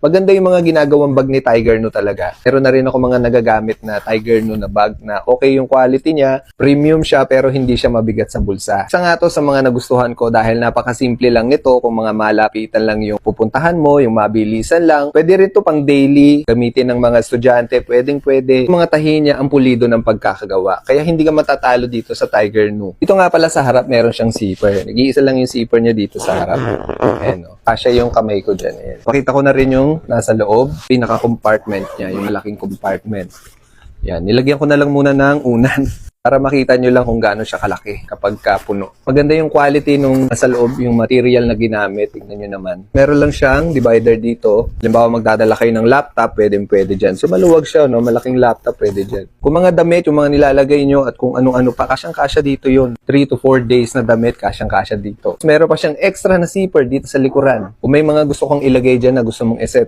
Maganda yung mga ginagawang bag ni Tiger No talaga. Meron na rin ako mga nagagamit na Tiger No na bag na okay yung quality niya, premium siya pero hindi siya mabigat sa bulsa. Isa nga to sa mga nagustuhan ko dahil napakasimple lang nito. Kung mga malapitan lang yung pupuntahan mo, yung mabilisan lang. Pwede rin to pang daily, gamitin ng mga estudyante, pwede. Yung mga tahi niya ang pulido ng pagkakagawa. Kaya hindi ka matatalo dito sa Tiger No. Ito nga pala sa harap, meron siyang zipper. Nag-iisa lang yung zipper niya dito sa harap. Ayan o. Kasya yung kamay ko dyan. Ayan. Pakita ko na rin yung nasa loob. Pinaka-compartment niya, yung malaking compartment. Yan. Nilagyan ko na lang muna ng unan. Para makita nyo lang kung gaano siya kalaki kapag puno. Maganda yung quality nung nasa loob, yung material na ginamit. Tingnan nyo naman. Meron lang siyang divider dito. Halimbawa magdadala kayo ng laptop, pwede dyan. So maluwag siya, no? Malaking laptop, pwede dyan. Kung mga damit, yung mga nilalagay nyo at kung ano-ano pa, kasyang-kasya dito yun. 3 to 4 days na damit, kasyang-kasya dito. Meron pa siyang extra na zipper dito sa likuran. Kung may mga gusto kong ilagay dyan na gusto mong iset